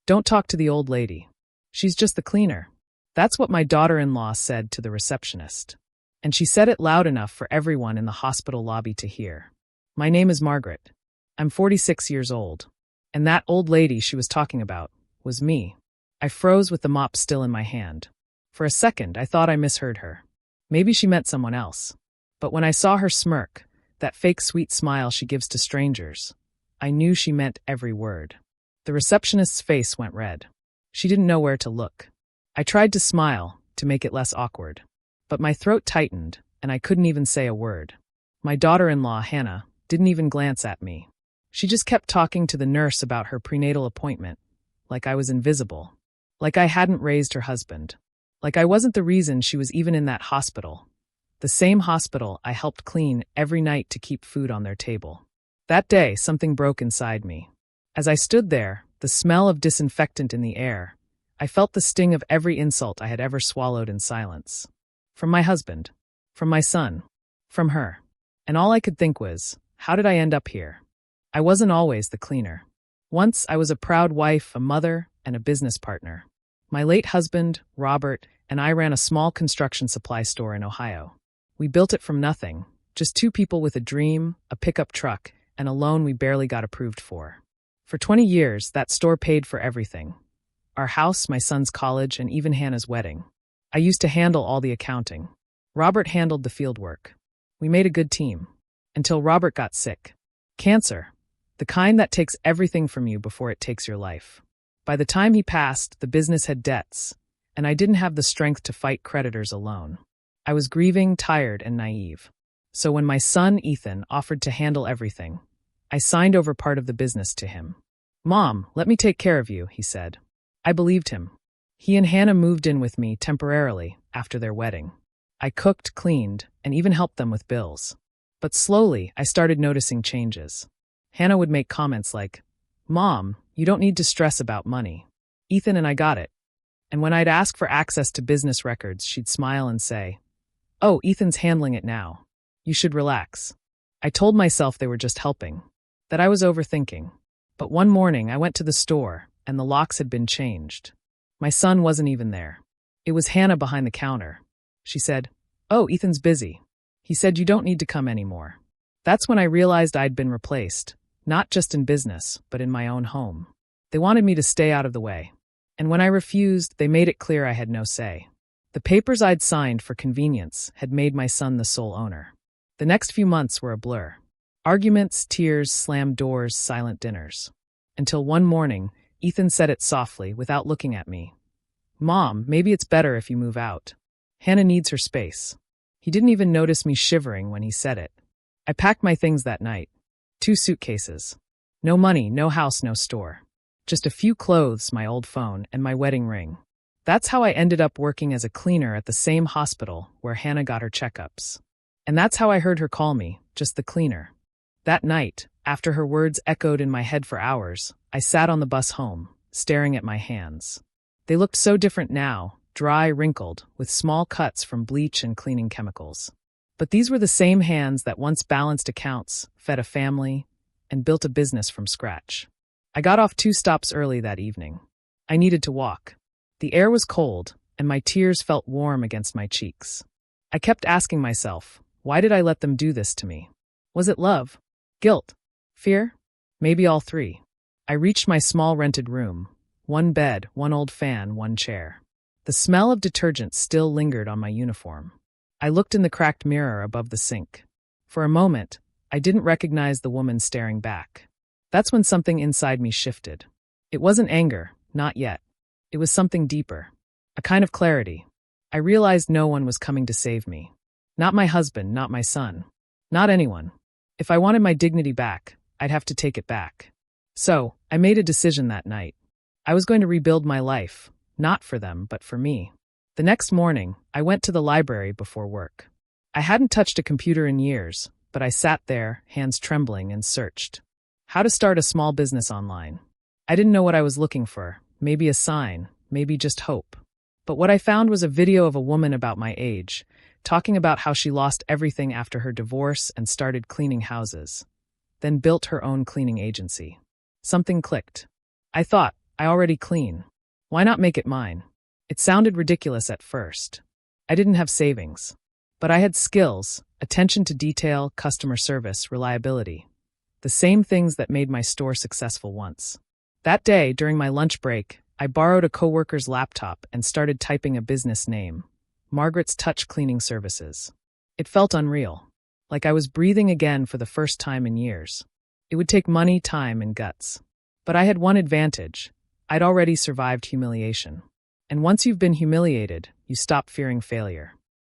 Don't talk to the old lady. She's just the cleaner. That's what my daughter-in-law said to the receptionist. And she said it loud enough for everyone in the hospital lobby to hear. My name is Margaret. I'm 46 years old. And that old lady she was talking about was me. I froze with the mop still in my hand. For a second, I thought I misheard her. Maybe she meant someone else. But when I saw her smirk, that fake sweet smile she gives to strangers, I knew she meant every word. The receptionist's face went red. She didn't know where to look. I tried to smile, to make it less awkward. But my throat tightened, and I couldn't even say a word. My daughter-in-law, Hannah, didn't even glance at me. She just kept talking to the nurse about her prenatal appointment, like I was invisible. Like I hadn't raised her husband. Like I wasn't the reason she was even in that hospital. The same hospital I helped clean every night to keep food on their table. That day, something broke inside me. As I stood there, the smell of disinfectant in the air, I felt the sting of every insult I had ever swallowed in silence. From my husband. From my son. From her. And all I could think was, how did I end up here? I wasn't always the cleaner. Once I was a proud wife, a mother, and a business partner. My late husband, Robert, and I ran a small construction supply store in Ohio. We built it from nothing, just two people with a dream, a pickup truck, and a loan we barely got approved for. For 20 years, that store paid for everything. Our house, my son's college, and even Hannah's wedding. I used to handle all the accounting. Robert handled the field work. We made a good team. Until Robert got sick. Cancer. The kind that takes everything from you before it takes your life. By the time he passed, the business had debts, and I didn't have the strength to fight creditors alone. I was grieving, tired, and naive. So when my son, Ethan, offered to handle everything, I signed over part of the business to him. "Mom, let me take care of you," he said. I believed him. He and Hannah moved in with me temporarily after their wedding. I cooked, cleaned, and even helped them with bills. But slowly, I started noticing changes. Hannah would make comments like, "Mom, you don't need to stress about money. Ethan and I got it." And when I'd ask for access to business records, she'd smile and say, "Oh, Ethan's handling it now. You should relax." I told myself they were just helping, that I was overthinking. But one morning, I went to the store, and the locks had been changed. My son wasn't even there. It was Hannah behind the counter. She said, "Oh, Ethan's busy. He said you don't need to come anymore." That's when I realized I'd been replaced, not just in business, but in my own home. They wanted me to stay out of the way. And when I refused, they made it clear I had no say. The papers I'd signed for convenience had made my son the sole owner. The next few months were a blur. Arguments, tears, slammed doors, silent dinners. Until one morning, Ethan said it softly, without looking at me. "Mom, maybe it's better if you move out. Hannah needs her space." He didn't even notice me shivering when he said it. I packed my things that night. 2 suitcases. No money, no house, no store. Just a few clothes, my old phone, and my wedding ring. That's how I ended up working as a cleaner at the same hospital where Hannah got her checkups. And that's how I heard her call me, just the cleaner. That night, after her words echoed in my head for hours, I sat on the bus home, staring at my hands. They looked so different now, dry, wrinkled, with small cuts from bleach and cleaning chemicals. But these were the same hands that once balanced accounts, fed a family, and built a business from scratch. I got off 2 stops early that evening. I needed to walk. The air was cold, and my tears felt warm against my cheeks. I kept asking myself, why did I let them do this to me? Was it love? Guilt? Fear? Maybe all 3. I reached my small rented room. 1 bed, 1 old fan, 1 chair. The smell of detergent still lingered on my uniform. I looked in the cracked mirror above the sink. For a moment, I didn't recognize the woman staring back. That's when something inside me shifted. It wasn't anger, not yet. It was something deeper. A kind of clarity. I realized no one was coming to save me. Not my husband, not my son. Not anyone. If I wanted my dignity back, I'd have to take it back. So, I made a decision that night. I was going to rebuild my life, not for them, but for me. The next morning, I went to the library before work. I hadn't touched a computer in years, but I sat there, hands trembling, and searched. How to start a small business online. I didn't know what I was looking for, maybe a sign, maybe just hope. But what I found was a video of a woman about my age, talking about how she lost everything after her divorce and started cleaning houses, then built her own cleaning agency. Something clicked. I thought, I already clean. Why not make it mine? It sounded ridiculous at first. I didn't have savings. But I had skills, attention to detail, customer service, reliability. The same things that made my store successful once. That day, during my lunch break, I borrowed a coworker's laptop and started typing a business name, Margaret's Touch Cleaning Services. It felt unreal, like I was breathing again for the first time in years. It would take money, time, and guts. But I had one advantage. I'd already survived humiliation. And once you've been humiliated, you stop fearing failure.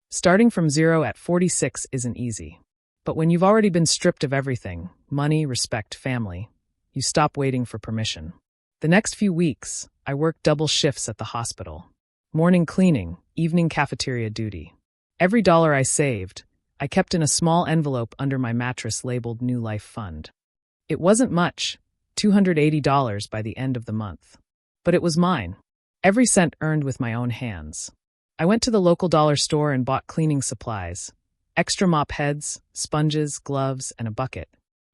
Starting from zero at 46 isn't easy. But when you've already been stripped of everything, money, respect, family, you stop waiting for permission. The next few weeks, I worked double shifts at the hospital. Morning cleaning, evening cafeteria duty. Every dollar I saved, I kept in a small envelope under my mattress labeled New Life Fund. It wasn't much, $280 by the end of the month. But it was mine. Every cent earned with my own hands. I went to the local dollar store and bought cleaning supplies, extra mop heads, sponges, gloves, and a bucket.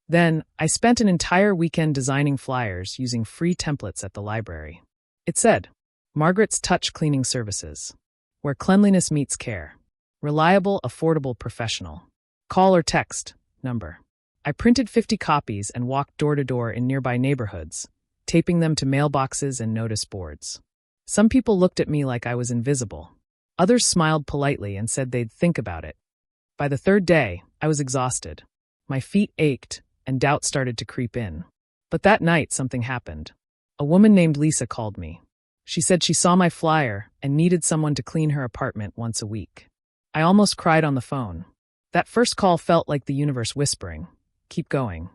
Then, I spent an entire weekend designing flyers using free templates at the library. It said, Margaret's Touch Cleaning Services, where cleanliness meets care. Reliable, affordable, professional. Call or text, number. I printed 50 copies and walked door to door in nearby neighborhoods, taping them to mailboxes and notice boards. Some people looked at me like I was invisible. Others smiled politely and said they'd think about it. By the third day, I was exhausted. My feet ached, and doubt started to creep in. But that night, something happened. A woman named Lisa called me. She said she saw my flyer and needed someone to clean her apartment once a week. I almost cried on the phone. That first call felt like the universe whispering, "Keep going."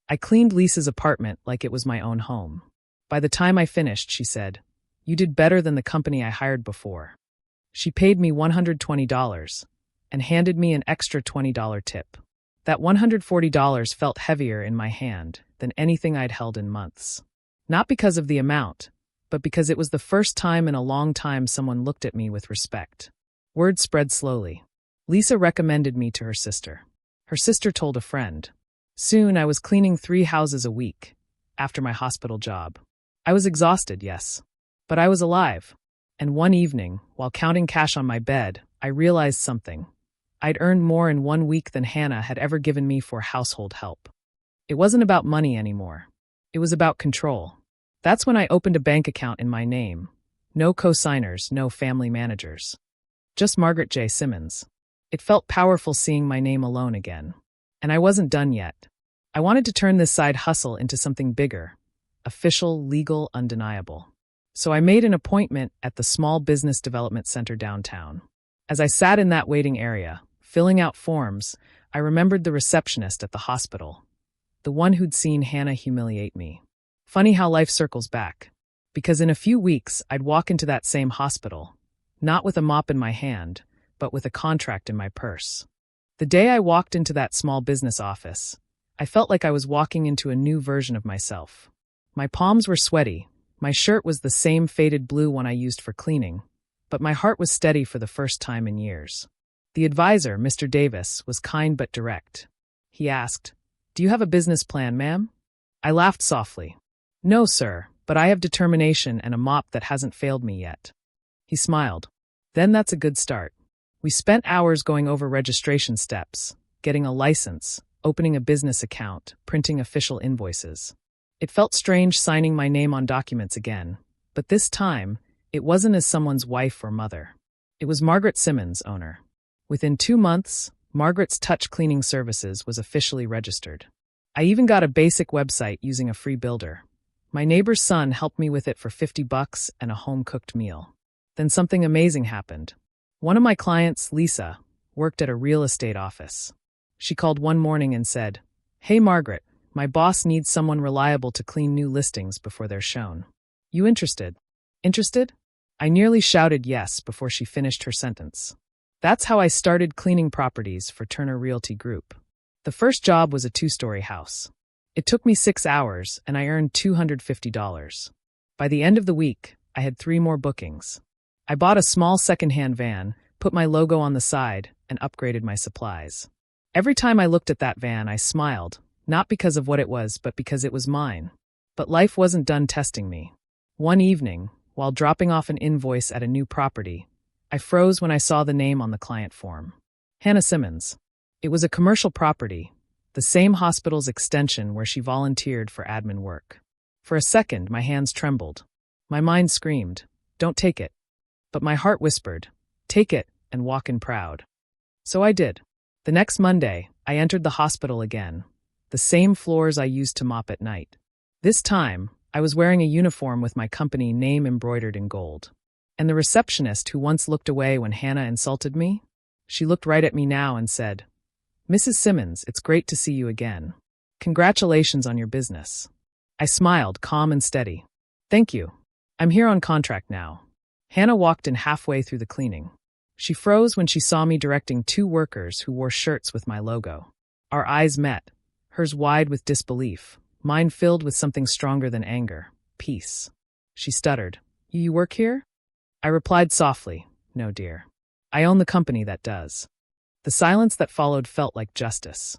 I cleaned Lisa's apartment like it was my own home. By the time I finished, she said, "You did better than the company I hired before." She paid me $120 and handed me an extra $20 tip. That $140 felt heavier in my hand than anything I'd held in months. Not because of the amount, but because it was the first time in a long time someone looked at me with respect. Word spread slowly. Lisa recommended me to her sister. Her sister told a friend. Soon I was cleaning 3 houses a week, after my hospital job. I was exhausted, yes, but I was alive. And one evening, while counting cash on my bed, I realized something. I'd earned more in 1 week than Hannah had ever given me for household help. It wasn't about money anymore. It was about control. That's when I opened a bank account in my name. No co-signers, no family managers. Just Margaret J. Simmons. It felt powerful seeing my name alone again. And I wasn't done yet. I wanted to turn this side hustle into something bigger. Official, legal, undeniable. So I made an appointment at the Small Business Development Center downtown. As I sat in that waiting area, filling out forms, I remembered the receptionist at the hospital. The one who'd seen Hannah humiliate me. Funny how life circles back. Because in a few weeks, I'd walk into that same hospital. Not with a mop in my hand, but with a contract in my purse. The day I walked into that small business office, I felt like I was walking into a new version of myself. My palms were sweaty. My shirt was the same faded blue one I used for cleaning, but my heart was steady for the first time in years. The advisor, Mr. Davis, was kind but direct. He asked, "Do you have a business plan, ma'am?" I laughed softly. "No, sir, but I have determination and a mop that hasn't failed me yet." He smiled. "Then that's a good start." We spent hours going over registration steps, getting a license, opening a business account, printing official invoices. It felt strange signing my name on documents again, but this time, it wasn't as someone's wife or mother. It was Margaret Simmons, owner. Within 2 months, Margaret's Touch Cleaning Services was officially registered. I even got a basic website using a free builder. My neighbor's son helped me with it for $50 and a home-cooked meal. Then something amazing happened. One of my clients, Lisa, worked at a real estate office. She called one morning and said, "Hey Margaret, my boss needs someone reliable to clean new listings before they're shown. You interested?" Interested? I nearly shouted yes before she finished her sentence. That's how I started cleaning properties for Turner Realty Group. The first job was a 2-story house. It took me 6 hours and I earned $250. By the end of the week, I had 3 more bookings. I bought a small second-hand van, put my logo on the side, and upgraded my supplies. Every time I looked at that van, I smiled, not because of what it was, but because it was mine. But life wasn't done testing me. One evening, while dropping off an invoice at a new property, I froze when I saw the name on the client form. Hannah Simmons. It was a commercial property, the same hospital's extension where she volunteered for admin work. For a second, my hands trembled. My mind screamed, "Don't take it." But my heart whispered, "Take it and walk in proud." So I did. The next Monday, I entered the hospital again, the same floors I used to mop at night. This time, I was wearing a uniform with my company name embroidered in gold. And the receptionist who once looked away when Hannah insulted me, she looked right at me now and said, "Mrs. Simmons, it's great to see you again. Congratulations on your business." I smiled, calm and steady. "Thank you. I'm here on contract now." Hannah walked in halfway through the cleaning. She froze when she saw me directing 2 workers who wore shirts with my logo. Our eyes met, hers wide with disbelief, mine filled with something stronger than anger, peace. She stuttered, "You work here?" I replied softly, "No, dear. I own the company that does." The silence that followed felt like justice.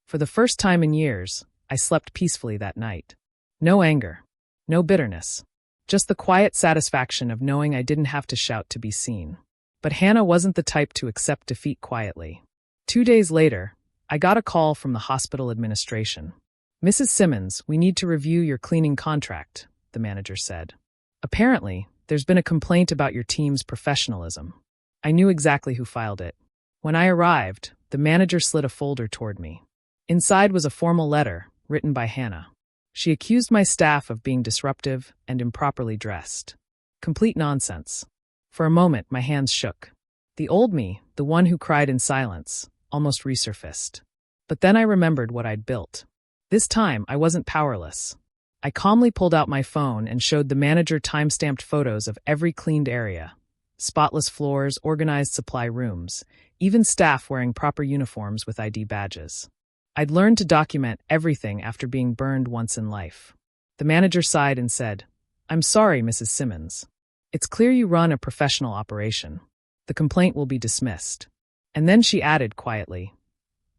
For the first time in years, I slept peacefully that night. No anger, no bitterness, just the quiet satisfaction of knowing I didn't have to shout to be seen. But Hannah wasn't the type to accept defeat quietly. 2 days later, I got a call from the hospital administration. "Mrs. Simmons, we need to review your cleaning contract," the manager said. "Apparently, there's been a complaint about your team's professionalism." I knew exactly who filed it. When I arrived, the manager slid a folder toward me. Inside was a formal letter, written by Hannah. She accused my staff of being disruptive and improperly dressed. Complete nonsense. For a moment, my hands shook. The old me, the one who cried in silence, almost resurfaced. But then I remembered what I'd built. This time, I wasn't powerless. I calmly pulled out my phone and showed the manager time-stamped photos of every cleaned area. Spotless floors, organized supply rooms, even staff wearing proper uniforms with ID badges. I'd learned to document everything after being burned once in life. The manager sighed and said, "I'm sorry, Mrs. Simmons. It's clear you run a professional operation. The complaint will be dismissed." And then she added quietly,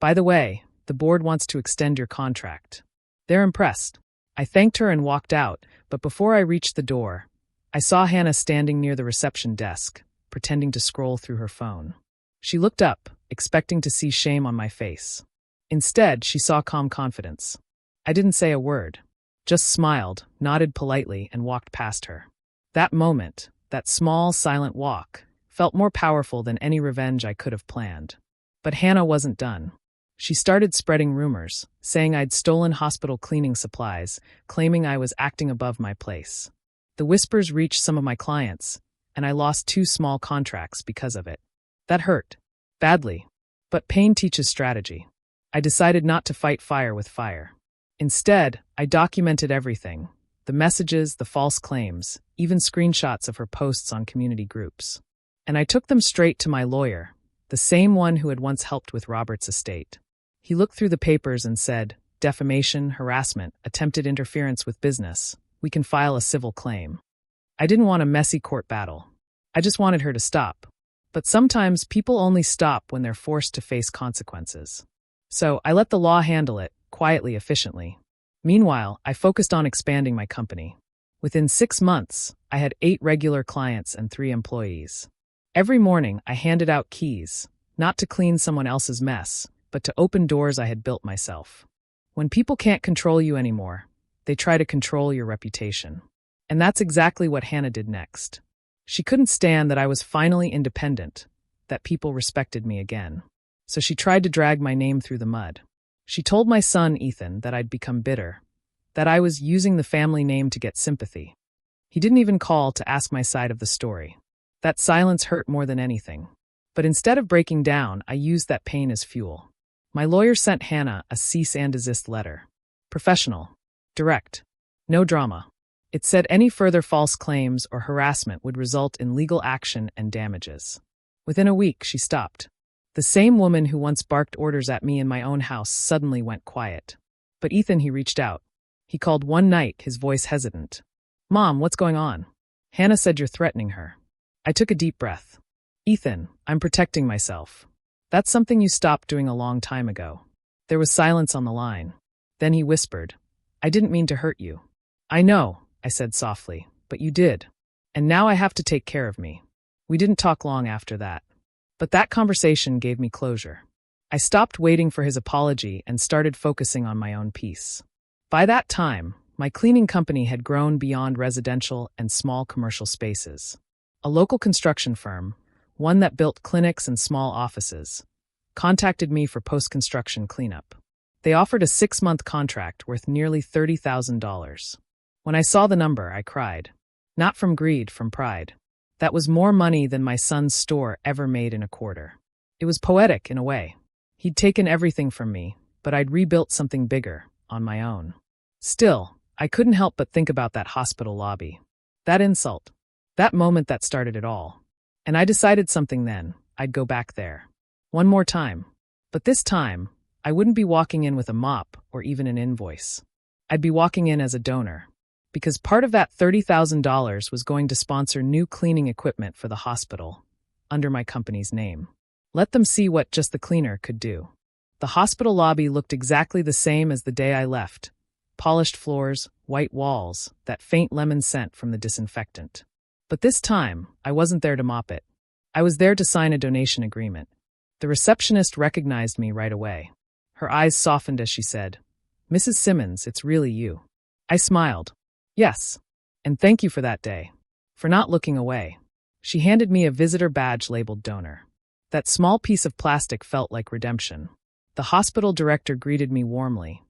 "By the way, the board wants to extend your contract. They're impressed." I thanked her and walked out, but before I reached the door, I saw Hannah standing near the reception desk, pretending to scroll through her phone. She looked up, expecting to see shame on my face. Instead, she saw calm confidence. I didn't say a word, just smiled, nodded politely, and walked past her. That moment, that small, silent walk, felt more powerful than any revenge I could have planned. But Hannah wasn't done. She started spreading rumors, saying I'd stolen hospital cleaning supplies, claiming I was acting above my place. The whispers reached some of my clients, and I lost 2 small contracts because of it. That hurt. Badly. But pain teaches strategy. I decided not to fight fire with fire. Instead, I documented everything. The messages, the false claims, even screenshots of her posts on community groups. And I took them straight to my lawyer, the same one who had once helped with Robert's estate. He looked through the papers and said, "Defamation, harassment, attempted interference with business. We can file a civil claim." I didn't want a messy court battle. I just wanted her to stop. But sometimes people only stop when they're forced to face consequences. So I let the law handle it, quietly, efficiently. Meanwhile, I focused on expanding my company. Within 6 months, I had 8 regular clients and 3 employees. Every morning, I handed out keys, not to clean someone else's mess, but to open doors I had built myself. When people can't control you anymore, they try to control your reputation. And that's exactly what Hannah did next. She couldn't stand that I was finally independent, that people respected me again. So she tried to drag my name through the mud. She told my son, Ethan, that I'd become bitter, that I was using the family name to get sympathy. He didn't even call to ask my side of the story. That silence hurt more than anything. But instead of breaking down, I used that pain as fuel. My lawyer sent Hannah a cease and desist letter. Professional. Direct. No drama. It said any further false claims or harassment would result in legal action and damages. Within a week, she stopped. The same woman who once barked orders at me in my own house suddenly went quiet. But Ethan, he reached out. He called one night, his voice hesitant. "Mom, what's going on?" "Hannah said you're threatening her." I took a deep breath. "Ethan, I'm protecting myself. That's something you stopped doing a long time ago." There was silence on the line. Then he whispered, "I didn't mean to hurt you." "I know," I said softly, but you did. And now I have to take care of me. We didn't talk long after that. But that conversation gave me closure. I stopped waiting for his apology and started focusing on my own peace. By that time, my cleaning company had grown beyond residential and small commercial spaces. A local construction firm, one that built clinics and small offices, contacted me for post-construction cleanup. They offered a 6-month contract worth nearly $30,000. When I saw the number, I cried. Not from greed, from pride. That was more money than my son's store ever made in a quarter. It was poetic in a way. He'd taken everything from me, but I'd rebuilt something bigger, on my own. Still, I couldn't help but think about that hospital lobby. That insult. That moment that started it all. And I decided something then. I'd go back there. One more time. But this time, I wouldn't be walking in with a mop or even an invoice. I'd be walking in as a donor. Because part of that $30,000 was going to sponsor new cleaning equipment for the hospital, under my company's name. Let them see what just the cleaner could do. The hospital lobby looked exactly the same as the day I left. Polished floors, white walls, that faint lemon scent from the disinfectant. But this time, I wasn't there to mop it. I was there to sign a donation agreement. The receptionist recognized me right away. Her eyes softened as she said, "Mrs. Simmons, it's really you." I smiled. "Yes. And thank you for that day. For not looking away." She handed me a visitor badge labeled donor. That small piece of plastic felt like redemption. The hospital director greeted me warmly.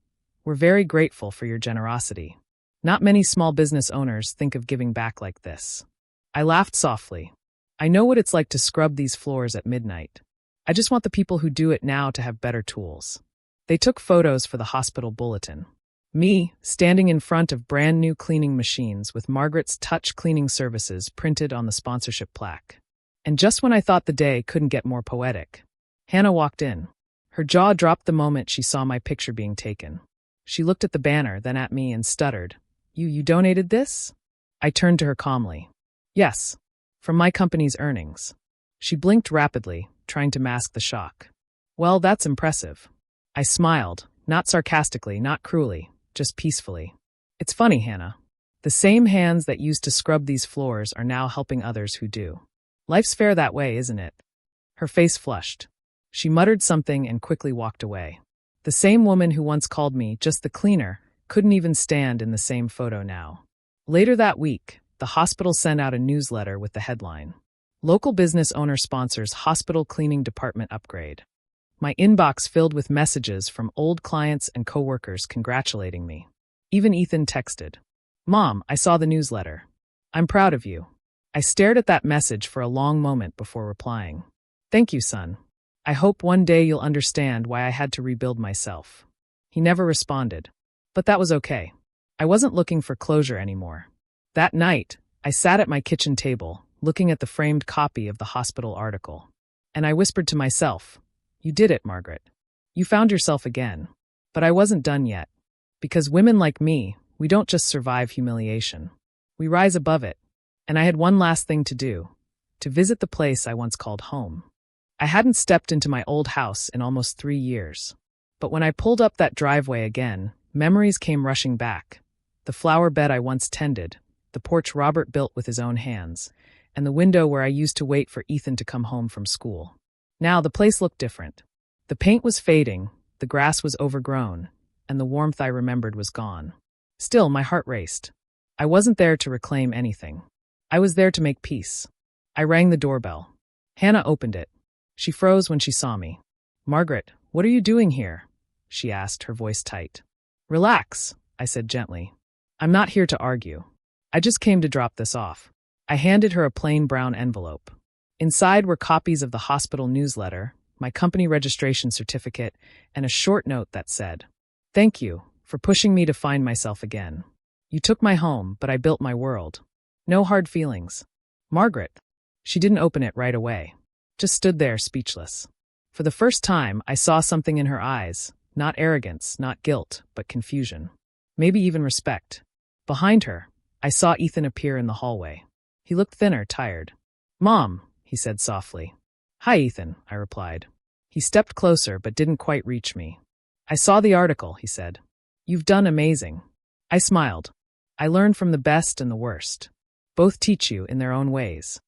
"We're very grateful for your generosity. Not many small business owners think of giving back like this." I laughed softly. I know what it's like to scrub these floors at midnight. I just want the people who do it now to have better tools. They took photos for the hospital bulletin. Me, standing in front of brand new cleaning machines with Margaret's Touch Cleaning Services printed on the sponsorship plaque. And just when I thought the day couldn't get more poetic, Hannah walked in. Her jaw dropped the moment she saw my picture being taken. She looked at the banner, then at me and stuttered, You donated this?" I turned to her calmly. "Yes, from my company's earnings." She blinked rapidly, trying to mask the shock. "Well, that's impressive." I smiled, not sarcastically, not cruelly, just peacefully. "It's funny, Hannah. The same hands that used to scrub these floors are now helping others who do. Life's fair that way, isn't it?" Her face flushed. She muttered something and quickly walked away. The same woman who once called me just the cleaner couldn't even stand in the same photo now. Later that week, the hospital sent out a newsletter with the headline, "Local business owner sponsors hospital cleaning department upgrade." My inbox filled with messages from old clients and coworkers congratulating me. Even Ethan texted, "Mom, I saw the newsletter. I'm proud of you." I stared at that message for a long moment before replying. "Thank you, son. I hope one day you'll understand why I had to rebuild myself." He never responded. But that was okay. I wasn't looking for closure anymore. That night, I sat at my kitchen table, looking at the framed copy of the hospital article. And I whispered to myself, "You did it, Margaret. You found yourself again." But I wasn't done yet. Because women like me, we don't just survive humiliation. We rise above it. And I had one last thing to do, to visit the place I once called home. I hadn't stepped into my old house in almost 3 years. But when I pulled up that driveway again, memories came rushing back. The flower bed I once tended, the porch Robert built with his own hands, and the window where I used to wait for Ethan to come home from school. Now the place looked different. The paint was fading, the grass was overgrown, and the warmth I remembered was gone. Still, my heart raced. I wasn't there to reclaim anything. I was there to make peace. I rang the doorbell. Hannah opened it. She froze when she saw me. "Margaret, what are you doing here?" she asked, her voice tight. "Relax," I said gently. "I'm not here to argue. I just came to drop this off." I handed her a plain brown envelope. Inside were copies of the hospital newsletter, my company registration certificate, and a short note that said, "Thank you for pushing me to find myself again. You took my home, but I built my world. No hard feelings." "Margaret." She didn't open it right away. Just stood there speechless. For the first time, I saw something in her eyes, not arrogance, not guilt, but confusion. Maybe even respect. Behind her, I saw Ethan appear in the hallway. He looked thinner, tired. "Mom," he said softly. "Hi, Ethan," I replied. He stepped closer but didn't quite reach me. "I saw the article," he said. "You've done amazing." I smiled. I learned from the best and the worst. Both teach you in their own ways.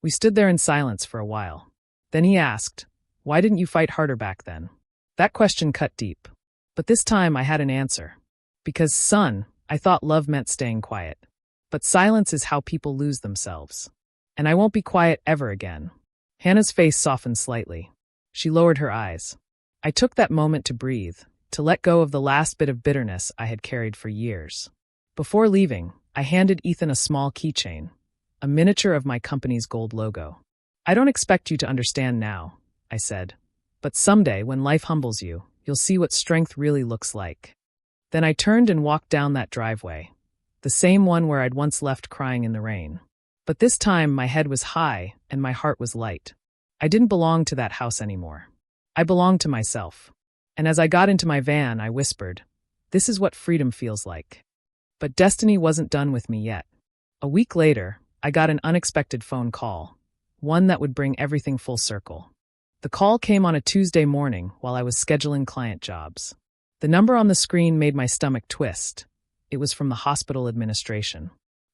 We stood there in silence for a while. Then he asked, "Why didn't you fight harder back then?" That question cut deep. But this time I had an answer. Because, son, I thought love meant staying quiet. But silence is how people lose themselves. And I won't be quiet ever again. Hannah's face softened slightly. She lowered her eyes. I took that moment to breathe, to let go of the last bit of bitterness I had carried for years. Before leaving, I handed Ethan a small keychain, a miniature of my company's gold logo. "I don't expect you to understand now," I said. "But someday, when life humbles you, you'll see what strength really looks like." Then I turned and walked down that driveway, the same one where I'd once left crying in the rain. But this time my head was high and my heart was light. I didn't belong to that house anymore. I belonged to myself. And as I got into my van, I whispered, "This is what freedom feels like." But destiny wasn't done with me yet. A week later, I got an unexpected phone call, one that would bring everything full circle. The call came on a Tuesday morning while I was scheduling client jobs. The number on the screen made my stomach twist. It was from the hospital administration.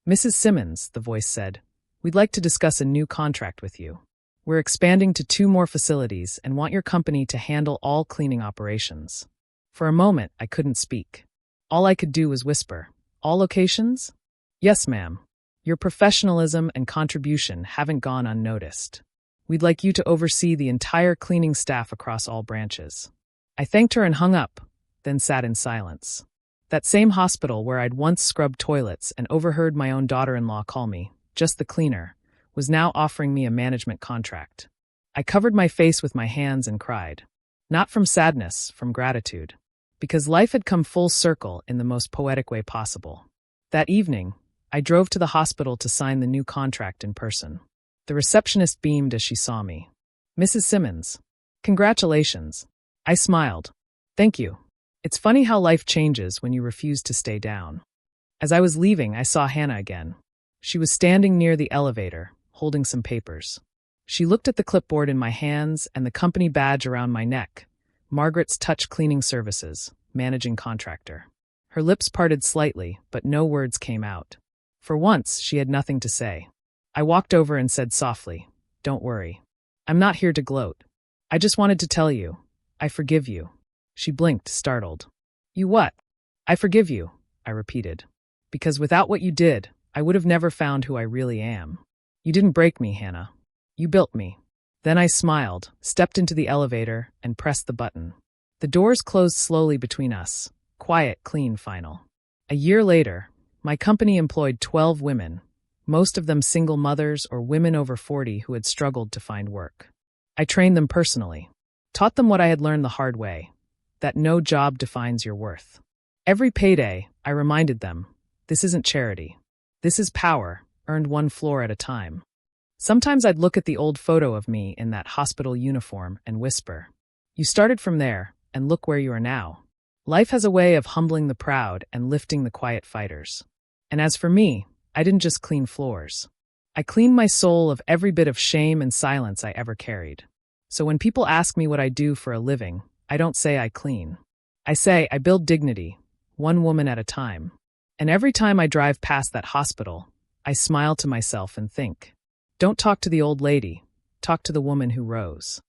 "Mrs. Simmons," the voice said, "we'd like to discuss a new contract with you. We're expanding to 2 more facilities and want your company to handle all cleaning operations." For a moment, I couldn't speak. All I could do was whisper, "All locations?" "Yes, ma'am. Your professionalism and contribution haven't gone unnoticed. We'd like you to oversee the entire cleaning staff across all branches." I thanked her and hung up, then sat in silence. That same hospital where I'd once scrubbed toilets and overheard my own daughter-in-law call me, just the cleaner, was now offering me a management contract. I covered my face with my hands and cried. Not from sadness, from gratitude. Because life had come full circle in the most poetic way possible. That evening, I drove to the hospital to sign the new contract in person. The receptionist beamed as she saw me. "Mrs. Simmons. Congratulations." I smiled. "Thank you. It's funny how life changes when you refuse to stay down." As I was leaving, I saw Hannah again. She was standing near the elevator, holding some papers. She looked at the clipboard in my hands and the company badge around my neck, Margaret's Touch Cleaning Services, managing contractor. Her lips parted slightly, but no words came out. For once, she had nothing to say. I walked over and said softly, "Don't worry. I'm not here to gloat. I just wanted to tell you, I forgive you." She blinked, startled. "You what?" "I forgive you," I repeated. "Because without what you did, I would have never found who I really am. You didn't break me, Hannah. You built me." Then I smiled, stepped into the elevator, and pressed the button. The doors closed slowly between us. Quiet, clean, final. A year later, my company employed 12 women, most of them single mothers or women over 40 who had struggled to find work. I trained them personally, taught them what I had learned the hard way, that no job defines your worth. Every payday, I reminded them, this isn't charity. This is power, earned 1 floor at a time. Sometimes I'd look at the old photo of me in that hospital uniform and whisper, "You started from there, and look where you are now." Life has a way of humbling the proud and lifting the quiet fighters. And as for me, I didn't just clean floors. I cleaned my soul of every bit of shame and silence I ever carried. So when people ask me what I do for a living, I don't say I clean. I say I build dignity, 1 woman at a time. And every time I drive past that hospital, I smile to myself and think, don't talk to the old lady, talk to the woman who rose.